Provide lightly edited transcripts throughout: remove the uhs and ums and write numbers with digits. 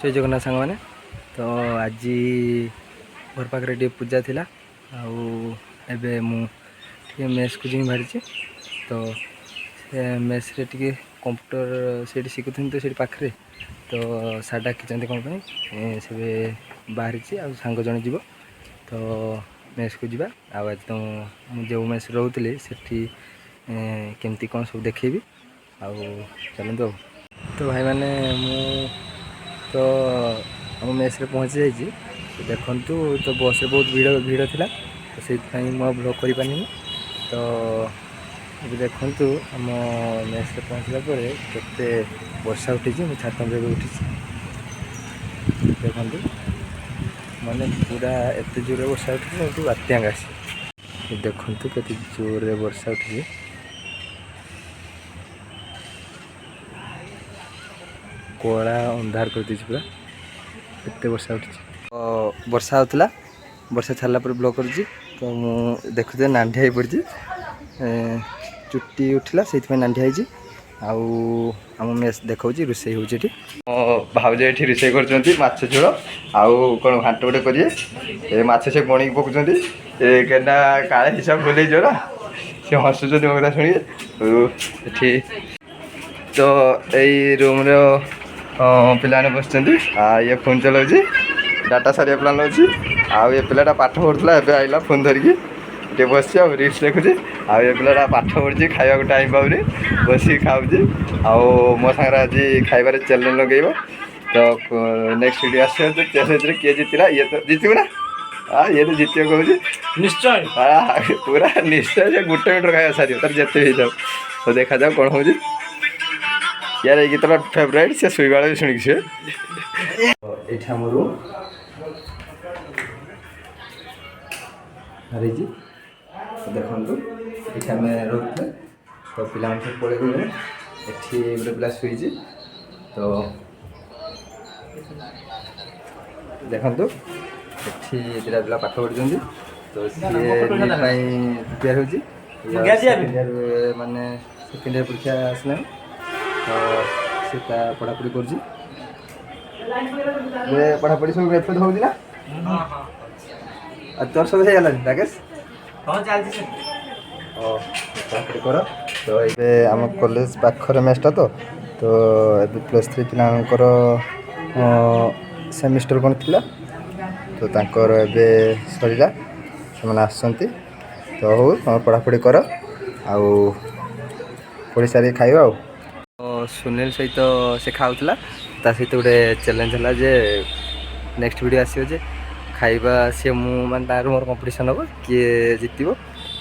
जय जगन्नाथ सांग मैंने तो आज घर पाखे टे पूजा थिला आबे मुझे मेस को जी बाहरी तो से मेस रे टे कंप्यूटर से शिखुन तो पाखे तो सार डाकी कौन से बाहरी सांग जन जीव तो मेस को जीवा आज तो जो मेस रोली से केमती कौन सब देखेबी चलते तो भाई मैंने तो आम मेस रे पहुँची जाइए देखु तो बस रे बहुत भीड़ भीड़ थिला तो से ब्लॉग कर पानी तो ये देखु आम मेस रे पहुँचला केते वर्षा उठी मुझे छात भी उठी देखु माने पूरा एत जोर वर्षा उठी बात्या आसी देखु केते जोर वर्षा उठी कला अंधार कर दी पूरा एत वर्षा उठी वर्षा होता वर्षा छाड़ा ब्लॉग कर तो मुझे देखुते नांढिया पड़ी चुट्टी उठला से नांढिया आम मेस देखा रोसे हो भाज ये रोसे कर झोल आउ कौन घाट गोटे करेंगे माछ से बणी पकाउं केना काले हिसाब भूल जोरा सी हसुँच मो कथा शुणी तो यही रूम पाने बस ये फोन चलाऊँ डाटा सारे प्लान अच्छी आउ ये पिलाटा पाठ पढ़ुला एवं आइला फोन धरिकी ये बस रिल्स देखुची आ ये पिलाटा पाठ पढ़ी खावा टाइम पाऊनी बस खाऊँगी मो सागर आज खाइबार चैलेंज लगेब तो नेक्स्ट वीडियो आस चैलेंज किए जीतला ये तो जीतू ना हाँ ये तो जीत कहूँ निश्चय पूरा निश्चय से गोटे मिनट खाया सारी तार जिते भी जाओ तो देखा जाओ कौन हो यार ये गीत फेवरेट से शुवा भी शुणी सी ये आम रूम हरजी देखु ये आम रोते तो पिला सब पड़े गले ये गोटे पिला शुई तो देखु ये दुटा पिला पाठ पढ़ुं तो सी प्रिपेयर हो माने सेकेंड ईयर परीक्षा आसला तो सी पढ़ापढ़ी कर पढ़ापढ़ी सब एफेक्ट हो तोर सब है राकेश हाँ चलती कर तो ये आम कॉलेज पाखर मेसटा तो +3 पिलांकर सेमिस्टर कौन थिला तो तांकर एबे सरीला से आसछंती तो हो तुम पढ़ापढ़ी कर आउ पढ़ी सारी खाइबा सुनील सहित से खाऊला ता सहित गोटे चैलेंज है जे नेक्स्ट वीडियो आसो जे खाइबा सी माने तार मोर कंपटीशन हम किए जीतब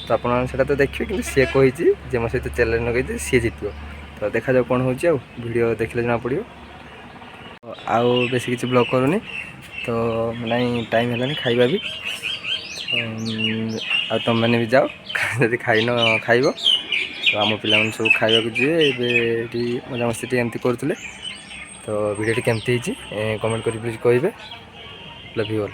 तो आपड़ा तो देखिए कि सी कही मो सहित चैलेंज लगे सी जीत तो देखा जाओ कौन हो वीडियो देखले जना पड़ो आउ बेस किसी ब्लॉग करूनी तो नहीं टाइम है खाइबा भी तुम मैंने भी जाओ जब खाइन खाइब तो आम पिला सब खाइबा जी मजामस्ती एमती करुले तो वीडियो केमती कमेंट कर प्लीज कहे लव यू ऑल।